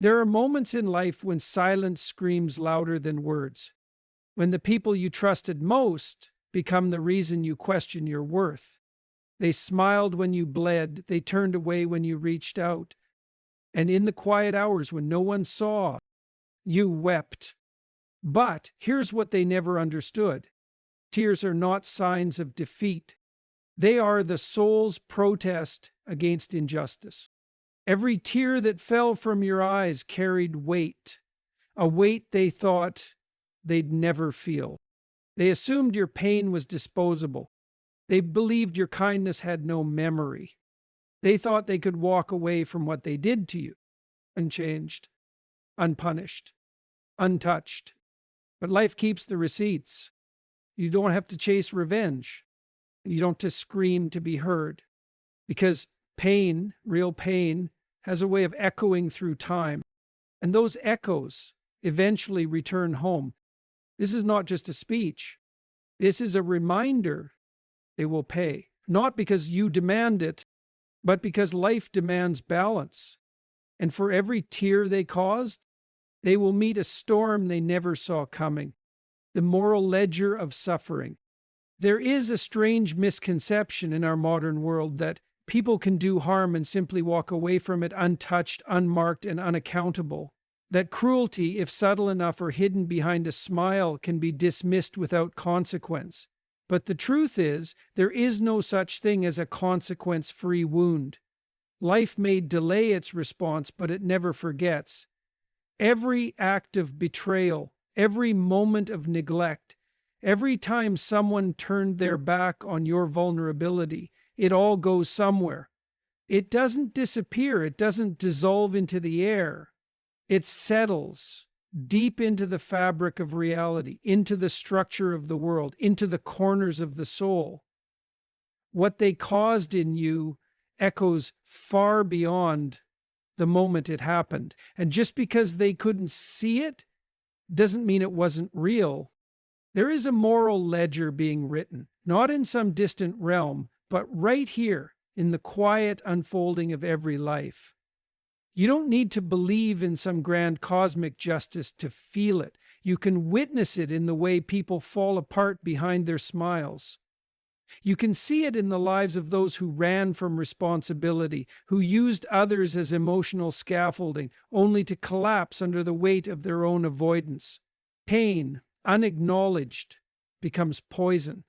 There are moments in life when silence screams louder than words, when the people you trusted most become the reason you question your worth. They smiled when you bled, they turned away when you reached out, and in the quiet hours when no one saw, you wept. But here's what they never understood: tears are not signs of defeat, they are the soul's protest against injustice. Every tear that fell from your eyes carried weight, a weight they thought they'd never feel. They assumed your pain was disposable. They believed your kindness had no memory. They thought they could walk away from what they did to you, unchanged, unpunished, untouched. But life keeps the receipts. You don't have to chase revenge. You don't have to scream to be heard. Because pain, real pain, has a way of echoing through time. And those echoes eventually return home. This is not just a speech. This is a reminder they will pay. Not because you demand it, but because life demands balance. And for every tear they caused, they will meet a storm they never saw coming. The moral ledger of suffering. There is a strange misconception in our modern world that people can do harm and simply walk away from it untouched, unmarked, and unaccountable. That cruelty, if subtle enough or hidden behind a smile, can be dismissed without consequence. But the truth is, there is no such thing as a consequence-free wound. Life may delay its response, but it never forgets. Every act of betrayal, every moment of neglect, every time someone turned their back on your vulnerability, it all goes somewhere. It doesn't disappear, it doesn't dissolve into the air. It settles deep into the fabric of reality, into the structure of the world, into the corners of the soul. What they caused in you echoes far beyond the moment it happened. And just because they couldn't see it doesn't mean it wasn't real. There is a moral ledger being written, not in some distant realm, but right here in the quiet unfolding of every life. You don't need to believe in some grand cosmic justice to feel it. You can witness it in the way people fall apart behind their smiles. You can see it in the lives of those who ran from responsibility, who used others as emotional scaffolding, only to collapse under the weight of their own avoidance. Pain, unacknowledged, becomes poison,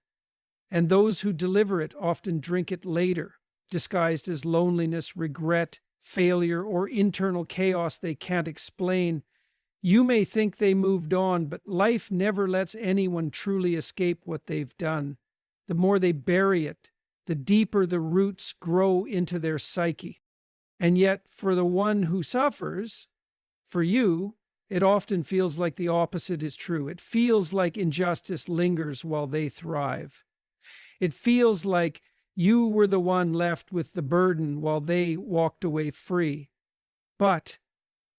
and those who deliver it often drink it later, disguised as loneliness, regret, failure, or internal chaos they can't explain. You may think they moved on, but life never lets anyone truly escape what they've done. The more they bury it, the deeper the roots grow into their psyche. And yet, for the one who suffers, for you, it often feels like the opposite is true. It feels like injustice lingers while they thrive. It feels like you were the one left with the burden while they walked away free. But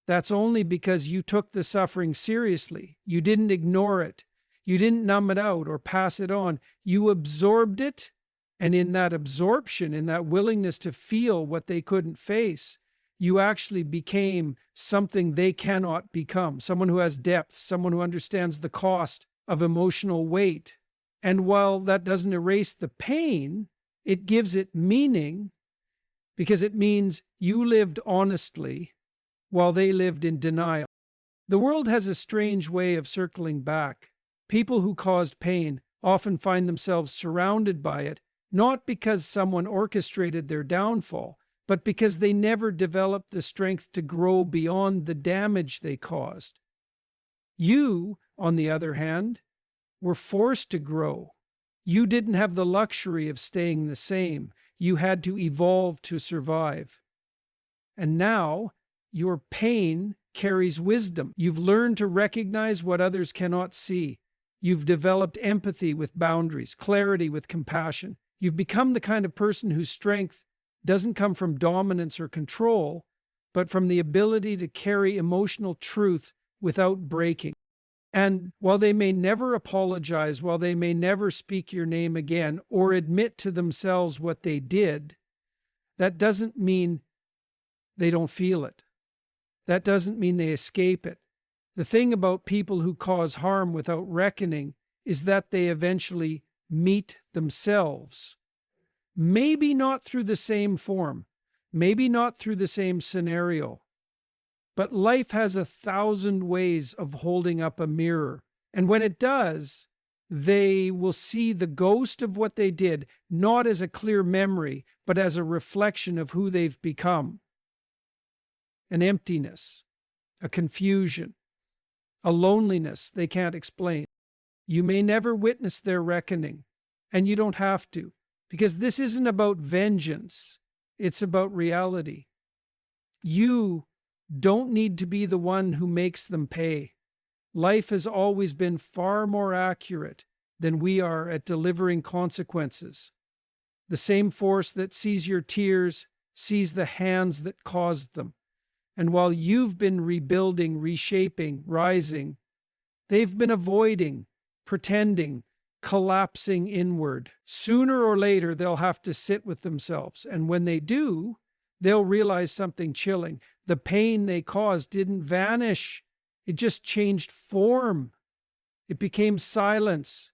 that's only because you took the suffering seriously. You didn't ignore it. You didn't numb it out or pass it on. You absorbed it, and in that absorption, in that willingness to feel what they couldn't face, you actually became something they cannot become, someone who has depth, someone who understands the cost of emotional weight. And while that doesn't erase the pain, it gives it meaning, because it means you lived honestly while they lived in denial. The world has a strange way of circling back. People who caused pain often find themselves surrounded by it, not because someone orchestrated their downfall, but because they never developed the strength to grow beyond the damage they caused. You, on the other hand, were forced to grow. You didn't have the luxury of staying the same. You had to evolve to survive. And now, your pain carries wisdom. You've learned to recognize what others cannot see. You've developed empathy with boundaries, clarity with compassion. You've become the kind of person whose strength doesn't come from dominance or control, but from the ability to carry emotional truth without breaking. And while they may never apologize, while they may never speak your name again or admit to themselves what they did, that doesn't mean they don't feel it. That doesn't mean they escape it. The thing about people who cause harm without reckoning is that they eventually meet themselves. Maybe not through the same form, maybe not through the same scenario, but life has 1,000 ways of holding up a mirror. And when it does, they will see the ghost of what they did, not as a clear memory, but as a reflection of who they've become. An emptiness, a confusion, a loneliness they can't explain. You may never witness their reckoning, and you don't have to, because this isn't about vengeance, it's about reality. You don't need to be the one who makes them pay. Life has always been far more accurate than we are at delivering consequences. The same force that sees your tears sees the hands that caused them. And while you've been rebuilding, reshaping, rising, they've been avoiding, pretending, collapsing inward. Sooner or later, they'll have to sit with themselves. And when they do, they'll realize something chilling. The pain they caused didn't vanish. It just changed form. It became silence.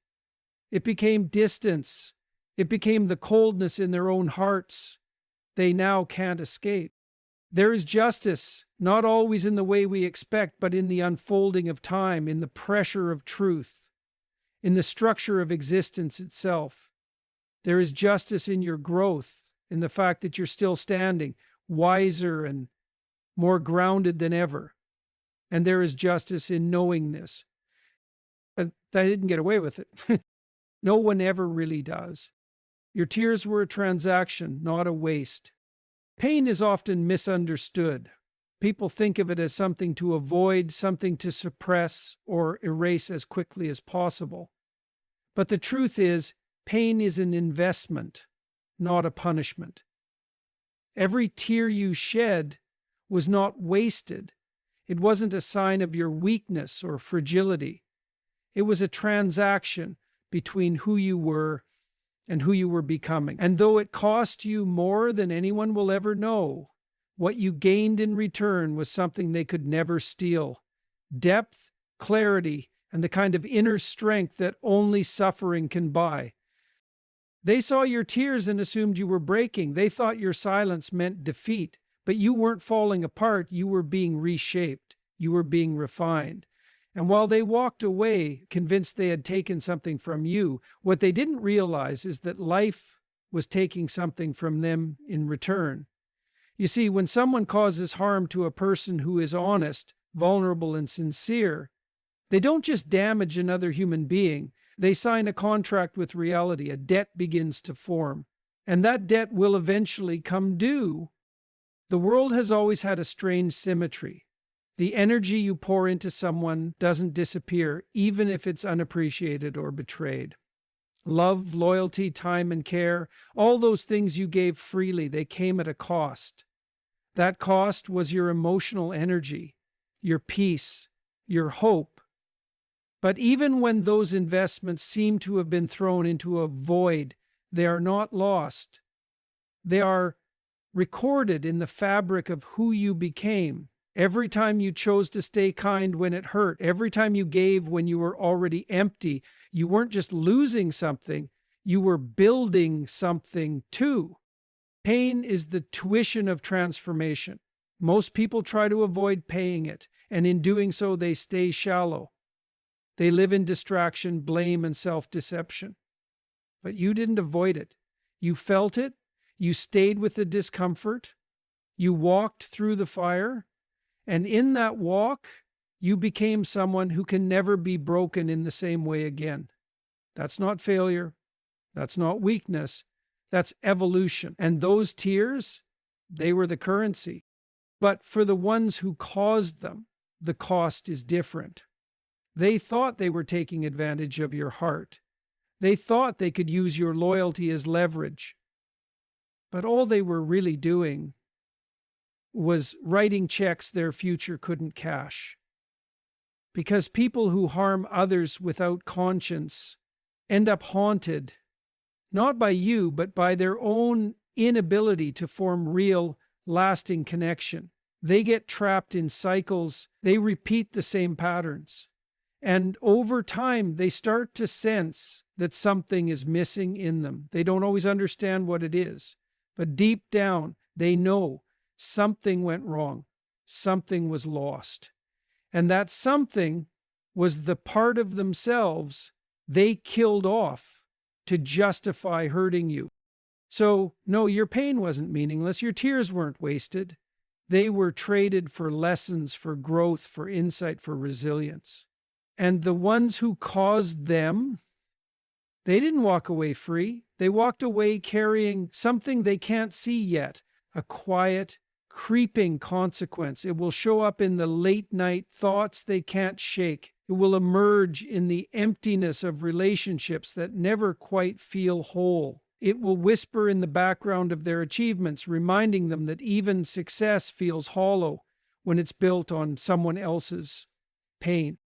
It became distance. It became the coldness in their own hearts they now can't escape. There is justice, not always in the way we expect, but in the unfolding of time, in the pressure of truth, in the structure of existence itself. There is justice in your growth, in the fact that you're still standing, wiser and more grounded than ever. And there is justice in knowing this. But I didn't get away with it. No one ever really does. Your tears were a transaction, not a waste. Pain is often misunderstood. People think of it as something to avoid, something to suppress or erase as quickly as possible. But the truth is, pain is an investment, not a punishment. Every tear you shed was not wasted. It wasn't a sign of your weakness or fragility. It was a transaction between who you were and who you were becoming. And though it cost you more than anyone will ever know, what you gained in return was something they could never steal. Depth, clarity, and the kind of inner strength that only suffering can buy. They saw your tears and assumed you were breaking. They thought your silence meant defeat. But you weren't falling apart, you were being reshaped. You were being refined. And while they walked away, convinced they had taken something from you, what they didn't realize is that life was taking something from them in return. You see, when someone causes harm to a person who is honest, vulnerable, and sincere, they don't just damage another human being, they sign a contract with reality. A debt begins to form. And that debt will eventually come due. The world has always had a strange symmetry. The energy you pour into someone doesn't disappear, even if it's unappreciated or betrayed. Love, loyalty, time, and care, all those things you gave freely, they came at a cost. That cost was your emotional energy, your peace, your hope. But even when those investments seem to have been thrown into a void, they are not lost. They are recorded in the fabric of who you became. Every time you chose to stay kind when it hurt, every time you gave when you were already empty, you weren't just losing something, you were building something too. Pain is the tuition of transformation. Most people try to avoid paying it, and in doing so, they stay shallow. They live in distraction, blame, and self-deception. But you didn't avoid it. You felt it. You stayed with the discomfort. You walked through the fire. And in that walk, you became someone who can never be broken in the same way again. That's not failure. That's not weakness. That's evolution. And those tears, they were the currency. But for the ones who caused them, the cost is different. They thought they were taking advantage of your heart. They thought they could use your loyalty as leverage. But all they were really doing was writing checks their future couldn't cash. Because people who harm others without conscience end up haunted, not by you, but by their own inability to form real, lasting connection. they get trapped in cycles. They repeat the same patterns. And over time, they start to sense that something is missing in them. They don't always understand what it is, but deep down, they know something went wrong. Something was lost. And that something was the part of themselves they killed off to justify hurting you. So, no, your pain wasn't meaningless. Your tears weren't wasted. They were traded for lessons, for growth, for insight, for resilience. And the ones who caused them, they didn't walk away free. They walked away carrying something they can't see yet, a quiet, creeping consequence. It will show up in the late night thoughts they can't shake. It will emerge in the emptiness of relationships that never quite feel whole. It will whisper in the background of their achievements, reminding them that even success feels hollow when it's built on someone else's pain.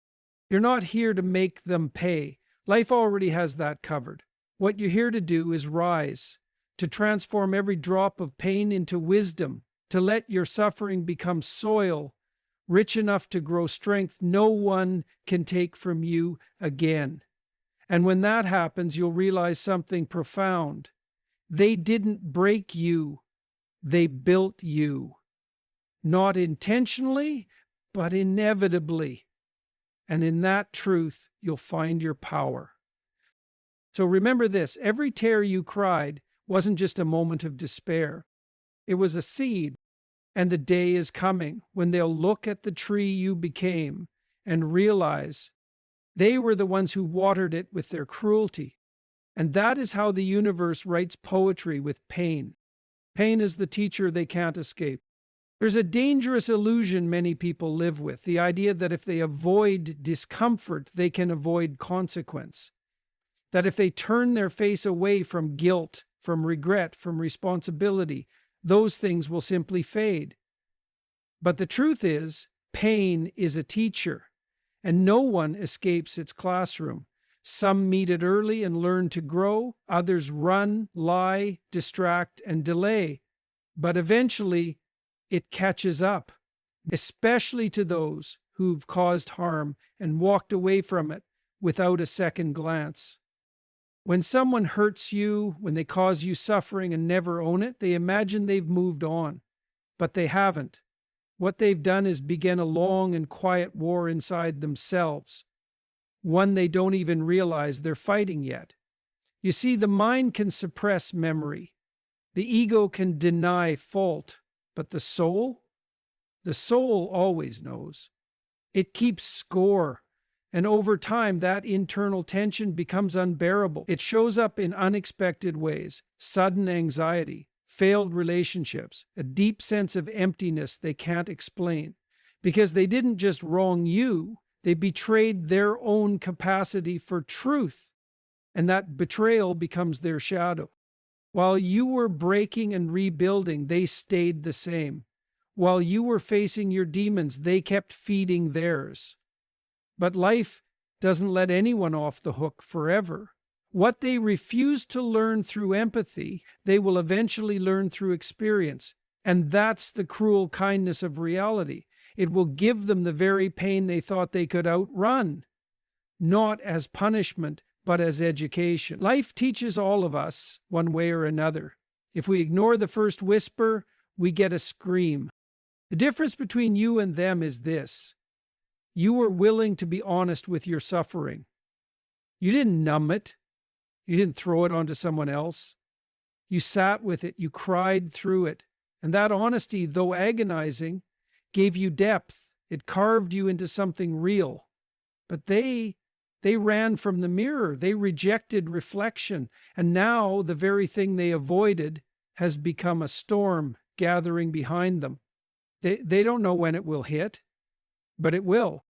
You're not here to make them pay. Life already has that covered. What you're here to do is rise, to transform every drop of pain into wisdom, to let your suffering become soil rich enough to grow strength no one can take from you again. And when that happens, you'll realize something profound. They didn't break you, they built you. Not intentionally, but inevitably. And in that truth, you'll find your power. So remember this, every tear you cried wasn't just a moment of despair. It was a seed. And the day is coming when they'll look at the tree you became and realize they were the ones who watered it with their cruelty. And that is how the universe writes poetry, with pain. Pain is the teacher they can't escape. There's a dangerous illusion many people live with, the idea that if they avoid discomfort, they can avoid consequence. That if they turn their face away from guilt, from regret, from responsibility, those things will simply fade. But the truth is, pain is a teacher, and no one escapes its classroom. Some meet it early and learn to grow, others run, lie, distract, and delay. But eventually, it catches up, especially to those who've caused harm and walked away from it without a second glance. When someone hurts you, when they cause you suffering and never own it, they imagine they've moved on, but they haven't. What they've done is begin a long and quiet war inside themselves, one they don't even realize they're fighting yet. You see, the mind can suppress memory. The ego can deny fault, but the soul always knows. It keeps score. And over time, that internal tension becomes unbearable. It shows up in unexpected ways: sudden anxiety, failed relationships, a deep sense of emptiness they can't explain. Because they didn't just wrong you, they betrayed their own capacity for truth. And that betrayal becomes their shadow. While you were breaking and rebuilding, they stayed the same. While you were facing your demons, they kept feeding theirs. But life doesn't let anyone off the hook forever. What they refuse to learn through empathy, they will eventually learn through experience. And that's the cruel kindness of reality. It will give them the very pain they thought they could outrun, not as punishment, but as education. Life teaches all of us one way or another. If we ignore the first whisper, we get a scream. The difference between you and them is this: you were willing to be honest with your suffering. You didn't numb it. You didn't throw it onto someone else. You sat with it. You cried through it. And that honesty, though agonizing, gave you depth. It carved you into something real. But they ran from the mirror. They rejected reflection. And now the very thing they avoided has become a storm gathering behind them. They don't know when it will hit, but it will.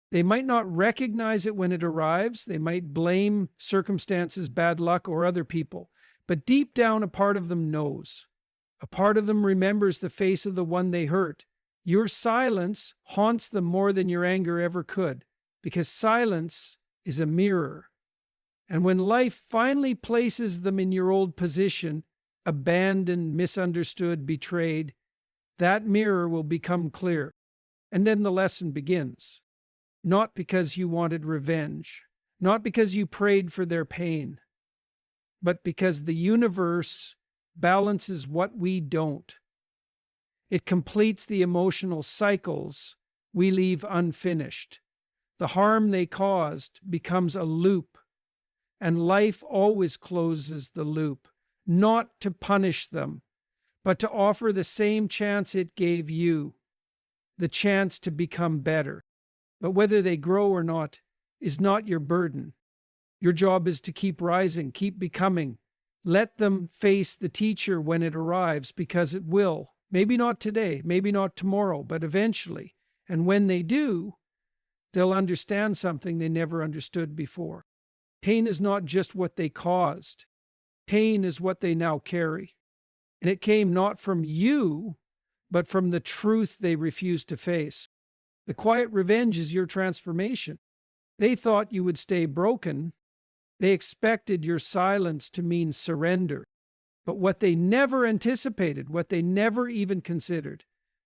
They might not recognize it when it arrives. They might blame circumstances, bad luck, or other people. But deep down, a part of them knows. A part of them remembers the face of the one they hurt. Your silence haunts them more than your anger ever could, because silence is a mirror. And when life finally places them in your old position, abandoned, misunderstood, betrayed, that mirror will become clear. And then the lesson begins. Not because you wanted revenge, not because you prayed for their pain, but because the universe balances what we don't. It completes the emotional cycles we leave unfinished. The harm they caused becomes a loop, and life always closes the loop, not to punish them, but to offer the same chance it gave you, the chance to become better. But whether they grow or not is not your burden. Your job is to keep rising, keep becoming. Let them face the teacher when it arrives, because it will. Maybe not today, maybe not tomorrow, but eventually. And when they do, they'll understand something they never understood before. Pain is not just what they caused. Pain is what they now carry. And it came not from you, but from the truth they refused to face. The quiet revenge is your transformation. They thought you would stay broken. They expected your silence to mean surrender. But what they never anticipated, what they never even considered,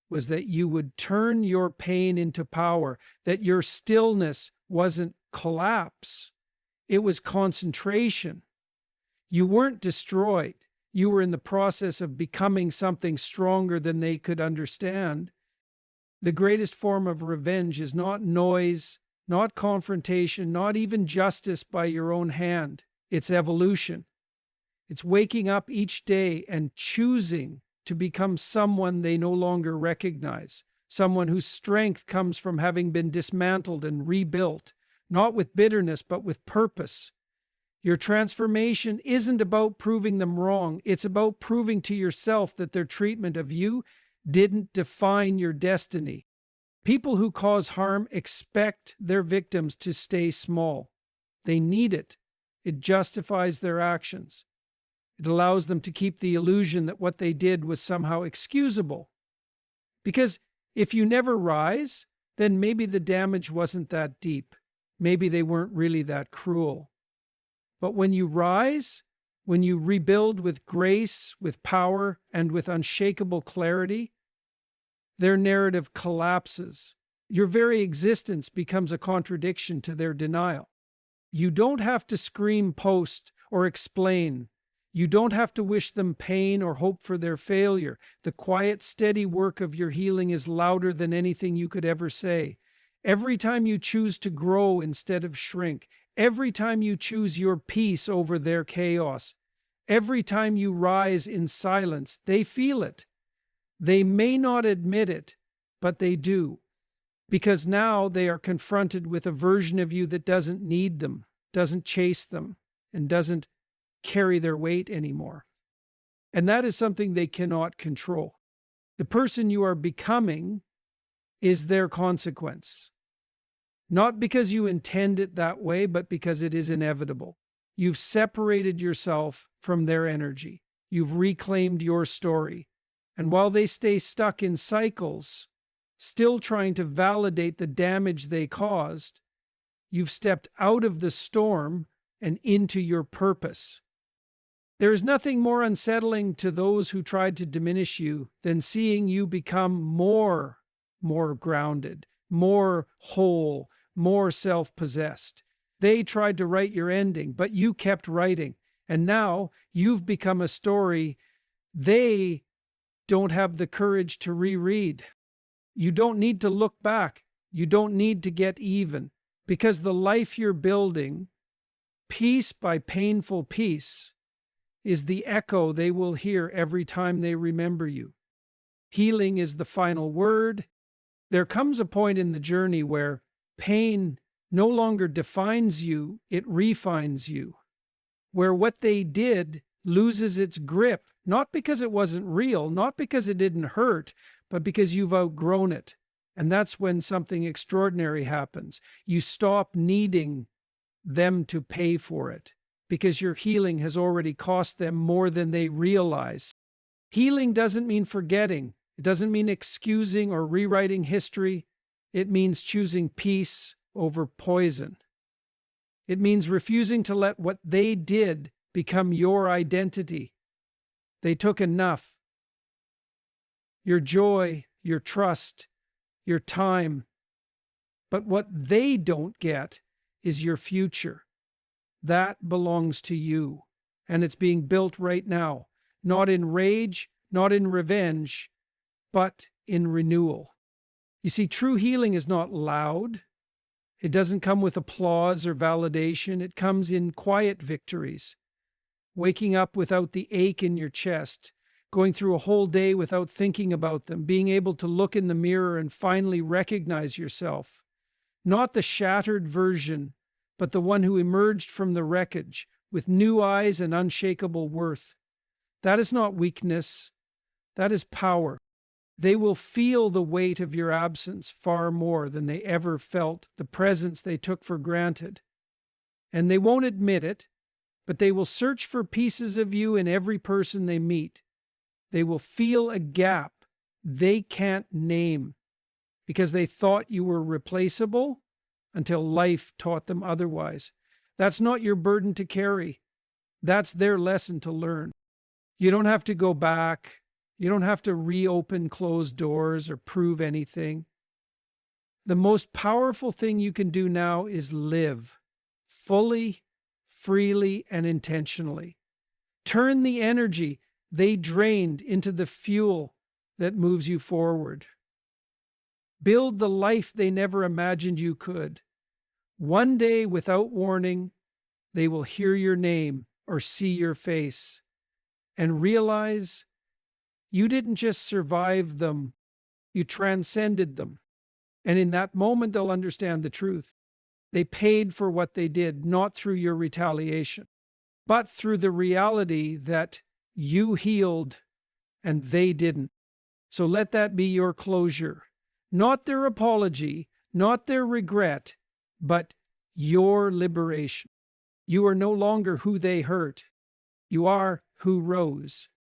was that you would turn your pain into power, that your stillness wasn't collapse. It was concentration. You weren't destroyed. You were in the process of becoming something stronger than they could understand. The greatest form of revenge is not noise, not confrontation, not even justice by your own hand. It's evolution. It's waking up each day and choosing to become someone they no longer recognize, someone whose strength comes from having been dismantled and rebuilt, not with bitterness, but with purpose. Your transformation isn't about proving them wrong. It's about proving to yourself that their treatment of you didn't define your destiny. People who cause harm expect their victims to stay small. They need it. It justifies their actions. It allows them to keep the illusion that what they did was somehow excusable. Because if you never rise, then maybe the damage wasn't that deep. Maybe they weren't really that cruel. But when you rise, when you rebuild with grace, with power, and with unshakable clarity, their narrative collapses. Your very existence becomes a contradiction to their denial. You don't have to scream post or explain. You don't have to wish them pain or hope for their failure. The quiet, steady work of your healing is louder than anything you could ever say. Every time you choose to grow instead of shrink, every time you choose your peace over their chaos, every time you rise in silence, they feel it. They may not admit it, but they do. Because now they are confronted with a version of you that doesn't need them, doesn't chase them, and doesn't carry their weight anymore. And that is something they cannot control. The person you are becoming is their consequence. Not because you intend it that way, but because it is inevitable. You've separated yourself from their energy. You've reclaimed your story. And while they stay stuck in cycles, still trying to validate the damage they caused, you've stepped out of the storm and into your purpose. There is nothing more unsettling to those who tried to diminish you than seeing you become more grounded, more whole, more self-possessed. They tried to write your ending, but you kept writing. And now you've become a story they don't have the courage to reread. You don't need to look back. You don't need to get even. Because the life you're building, piece by painful piece, is the echo they will hear every time they remember you. Healing is the final word. There comes a point in the journey where pain no longer defines you, it refines you. Where what they did loses its grip, not because it wasn't real, not because it didn't hurt, but because you've outgrown it. And that's when something extraordinary happens. You stop needing them to pay for it, because your healing has already cost them more than they realize. Healing doesn't mean forgetting. It doesn't mean excusing or rewriting history. It means choosing peace over poison. It means refusing to let what they did become your identity. They took enough. your joy, your trust, your time. But what they don't get is your future. That belongs to you, and it's being built right now, not in rage, not in revenge, but in renewal. You see, true healing is not loud. It doesn't come with applause or validation. It comes in quiet victories. Waking up without the ache in your chest, going through a whole day without thinking about them, being able to look in the mirror and finally recognize yourself. Not the shattered version, but the one who emerged from the wreckage with new eyes and unshakable worth. That is not weakness. That is power. They will feel the weight of your absence far more than they ever felt the presence they took for granted. And they won't admit it, but they will search for pieces of you in every person they meet. They will feel a gap they can't name because they thought you were replaceable until life taught them otherwise. That's not your burden to carry. That's their lesson to learn. You don't have to go back. You don't have to reopen closed doors or prove anything. The most powerful thing you can do now is live fully, freely, and intentionally. Turn the energy they drained into the fuel that moves you forward. Build the life they never imagined you could. One day, without warning, they will hear your name or see your face and realize you didn't just survive them, you transcended them. And in that moment, they'll understand the truth. They paid for what they did, not through your retaliation, but through the reality that you healed and they didn't. So let that be your closure. Not their apology, not their regret, but your liberation. You are no longer who they hurt. You are who rose.